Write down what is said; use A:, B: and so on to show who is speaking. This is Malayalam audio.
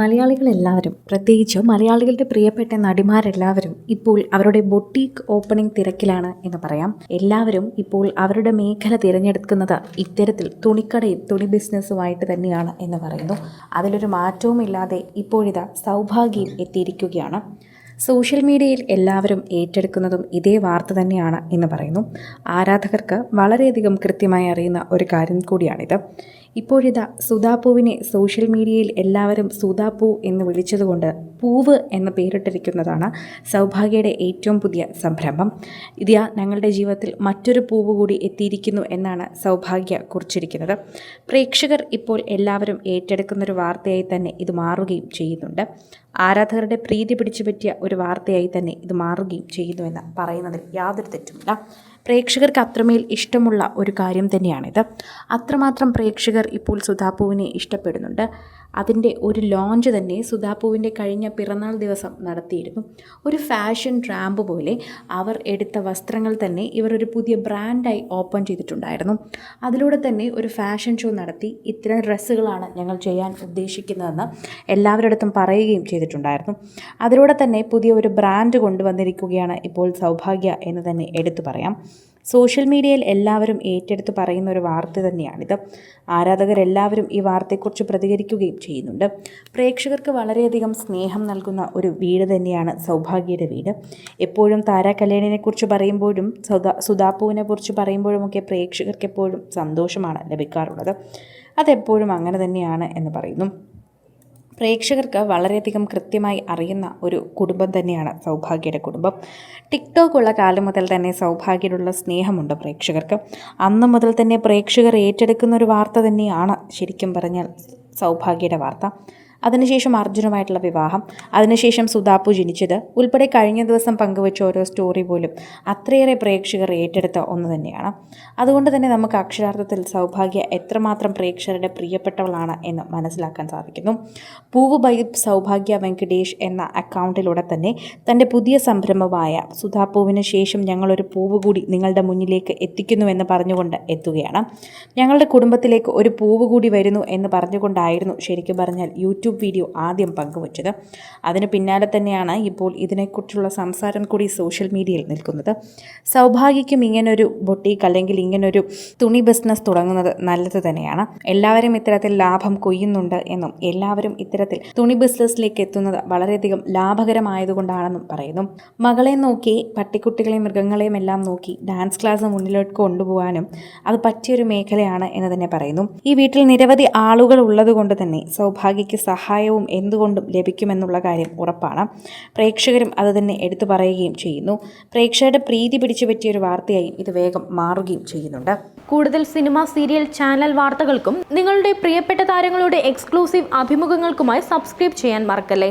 A: മലയാളികളെല്ലാവരും, പ്രത്യേകിച്ച് മലയാളികളുടെ പ്രിയപ്പെട്ട നടിമാരെല്ലാവരും ഇപ്പോൾ അവരുടെ ബൊട്ടീക്ക് ഓപ്പണിംഗ് തിരക്കിലാണ് എന്ന് പറയാം. എല്ലാവരും ഇപ്പോൾ അവരുടെ മേഖല തിരഞ്ഞെടുക്കുന്നത് ഇത്തരത്തിൽ തുണിക്കടയും തുണി ബിസിനസ്സുമായിട്ട് തന്നെയാണ് എന്ന് പറയുന്നു. അതിലൊരു മാറ്റവുമില്ലാതെ ഇപ്പോഴിതാ സൗഭാഗ്യം എത്തിയിരിക്കുകയാണ്. സോഷ്യൽ മീഡിയയിൽ എല്ലാവരും ഏറ്റെടുക്കുന്നതും ഇതേ വാർത്ത തന്നെയാണ് എന്ന് പറയുന്നു. ആരാധകർക്ക് വളരെയധികം കൃത്യമായി അറിയുന്ന ഒരു കാര്യം കൂടിയാണിത്. ഇപ്പോഴിതാ സുധാപൂവിനെ സോഷ്യൽ മീഡിയയിൽ എല്ലാവരും സുധാപൂ എന്ന് വിളിച്ചതുകൊണ്ട് പൂവ് എന്ന പേരിട്ടിരിക്കുന്നതാണ് സൗഭാഗ്യയുടെ ഏറ്റവും പുതിയ സംരംഭം. ഇതാ ഞങ്ങളുടെ ജീവിതത്തിൽ മറ്റൊരു പൂവ് കൂടി എത്തിയിരിക്കുന്നു എന്നാണ് സൗഭാഗ്യ കുറിച്ചിരിക്കുന്നത്. പ്രേക്ഷകർ ഇപ്പോൾ എല്ലാവരും ഏറ്റെടുക്കുന്നൊരു വാർത്തയായി തന്നെ ഇത് മാറുകയും ചെയ്യുന്നുണ്ട്. ആരാധകരുടെ പ്രീതി പിടിച്ചു പറ്റിയ ഒരു വാർത്തയായി തന്നെ ഇത് മാറുകയും ചെയ്യുന്നുവെന്ന് പറയുന്നതിൽ യാതൊരു തെറ്റുമില്ല. പ്രേക്ഷകർക്ക് അത്രമേൽ ഇഷ്ടമുള്ള ഒരു കാര്യം തന്നെയാണിത്. അത്രമാത്രം പ്രേക്ഷകർ ഇപ്പോൾ സുധാപൂവിനെ ഇഷ്ടപ്പെടുന്നുണ്ട്. അതിൻ്റെ ഒരു ലോഞ്ച് തന്നെ സുധാപൂവിൻ്റെ കഴിഞ്ഞ പിറന്നാൾ ദിവസം നടത്തിയിരുന്നു. ഒരു ഫാഷൻ റാമ്പ് പോലെ അവർ എടുത്ത വസ്ത്രങ്ങൾ തന്നെ ഇവർ ഒരു പുതിയ ബ്രാൻഡായി ഓപ്പൺ ചെയ്തിട്ടുണ്ടായിരുന്നു. അതിലൂടെ തന്നെ ഒരു ഫാഷൻ ഷോ നടത്തി ഇത്തരം ഡ്രസ്സുകളാണ് ഞങ്ങൾ ചെയ്യാൻ ഉദ്ദേശിക്കുന്നതെന്ന് എല്ലാവരുടെ അടുത്തും പറയുകയും ചെയ്തിട്ടുണ്ടായിരുന്നു. അതിലൂടെ തന്നെ പുതിയ ഒരു ബ്രാൻഡ് കൊണ്ടുവന്നിരിക്കുകയാണ് ഇപ്പോൾ സൗഭാഗ്യ എന്ന് തന്നെ എടുത്തു പറയാം. സോഷ്യൽ മീഡിയയിൽ എല്ലാവരും ഏറ്റെടുത്ത് പറയുന്ന ഒരു വാർത്ത തന്നെയാണിത്. ആരാധകരെല്ലാവരും ഈ വാർത്തയെക്കുറിച്ച് പ്രതികരിക്കുകയും ചെയ്യുന്നുണ്ട്. പ്രേക്ഷകർക്ക് വളരെയധികം സ്നേഹം നൽകുന്ന ഒരു വീട് തന്നെയാണ് സൗഭാഗ്യയുടെ വീട്. എപ്പോഴും താര കല്യാണിനെക്കുറിച്ച് പറയുമ്പോഴും സുധാപൂവിനെ കുറിച്ച് പറയുമ്പോഴുമൊക്കെ പ്രേക്ഷകർക്ക് എപ്പോഴും സന്തോഷമാണ് ലഭിക്കാറുള്ളത്. അതെപ്പോഴും അങ്ങനെ തന്നെയാണ് എന്ന് പറയുന്നു. പ്രേക്ഷകർക്ക് വളരെയധികം കൃത്യമായി അറിയുന്ന ഒരു കുടുംബം തന്നെയാണ് സൗഭാഗ്യയുടെ കുടുംബം. ടിക്ടോക്ക് ഉള്ള കാലം മുതൽ തന്നെ സൗഭാഗ്യയോടുള്ള സ്നേഹമുണ്ട് പ്രേക്ഷകർക്ക്. അന്ന് മുതൽ തന്നെ പ്രേക്ഷകർ ഏറ്റെടുക്കുന്ന ഒരു വാർത്ത തന്നെയാണ് ശരിക്കും പറഞ്ഞാൽ സൗഭാഗ്യയുടെ വാർത്ത. അതിനുശേഷം അർജുനുമായിട്ടുള്ള വിവാഹം, അതിനുശേഷം സുധാപൂ ജനിച്ചത് ഉൾപ്പെടെ കഴിഞ്ഞ ദിവസം പങ്കുവച്ച ഓരോ സ്റ്റോറി പോലും അത്രയേറെ പ്രേക്ഷകർ ഏറ്റെടുത്ത ഒന്ന് തന്നെയാണ്. അതുകൊണ്ട് തന്നെ നമുക്ക് അക്ഷരാർത്ഥത്തിൽ സൗഭാഗ്യ എത്രമാത്രം പ്രേക്ഷകരുടെ പ്രിയപ്പെട്ടവളാണ് എന്ന് മനസ്സിലാക്കാൻ സാധിക്കുന്നു. പൂവ് ബൈ സൗഭാഗ്യ വെങ്കടേഷ് എന്ന അക്കൗണ്ടിലൂടെ തന്നെ തൻ്റെ പുതിയ സംരംഭമായ സുധാപൂവിന് ശേഷം ഞങ്ങളൊരു പൂവ് കൂടി നിങ്ങളുടെ മുന്നിലേക്ക് എത്തിക്കുന്നുവെന്ന് പറഞ്ഞുകൊണ്ട് എത്തുകയാണ്. ഞങ്ങളുടെ കുടുംബത്തിലേക്ക് ഒരു പൂവ് കൂടി വരുന്നു എന്ന് പറഞ്ഞുകൊണ്ടായിരുന്നു ശരിക്കും പറഞ്ഞാൽ യൂട്യൂബ് വീഡിയോ ആദ്യം പങ്കുവച്ചത്. അതിന് പിന്നാലെ തന്നെയാണ് ഇപ്പോൾ ഇതിനെക്കുറിച്ചുള്ള സംസാരം കൂടി സോഷ്യൽ മീഡിയയിൽ നിൽക്കുന്നത്. സൗഭാഗ്യയ്ക്കും ഇങ്ങനൊരു ബൊട്ടീക്ക് അല്ലെങ്കിൽ ഇങ്ങനൊരു തുണി ബിസിനസ് തുടങ്ങുന്നത് നല്ലത് തന്നെയാണ്. എല്ലാവരും ഇത്തരത്തിൽ ലാഭം കൊയ്യുന്നുണ്ട് എന്നും എല്ലാവരും ഇത്തരത്തിൽ തുണി ബിസിനസ്സിലേക്ക് എത്തുന്നത് വളരെയധികം ലാഭകരമായതുകൊണ്ടാണെന്നും പറയുന്നു. മകളെ നോക്കി പട്ടിക്കുട്ടികളെയും മൃഗങ്ങളെയും എല്ലാം നോക്കി ഡാൻസ് ക്ലാസ് മുന്നിലോട്ട് കൊണ്ടുപോകാനും അത് പറ്റിയൊരു മേഖലയാണ് എന്ന് തന്നെ പറയുന്നു. ഈ വീട്ടിൽ നിരവധി ആളുകൾ ഉള്ളത് കൊണ്ട് തന്നെ സൗഭാഗ്യയ്ക്ക് സഹായവും എന്തുകൊണ്ടും ലഭിക്കുമെന്നുള്ള കാര്യം ഉറപ്പാണ്. പ്രേക്ഷകരും അത് തന്നെ എടുത്തു പറയുകയും ചെയ്യുന്നു. പ്രേക്ഷകരുടെ പ്രീതി പിടിച്ചു പറ്റിയൊരു വാർത്തയായി ഇത് വേഗം മാറുകയും ചെയ്യുന്നുണ്ട്.
B: കൂടുതൽ സിനിമ, സീരിയൽ, ചാനൽ വാർത്തകൾക്കും നിങ്ങളുടെ പ്രിയപ്പെട്ട താരങ്ങളുടെ എക്സ്ക്ലൂസീവ് അഭിമുഖങ്ങൾക്കുമായി സബ്സ്ക്രൈബ് ചെയ്യാൻ മറക്കല്ലേ.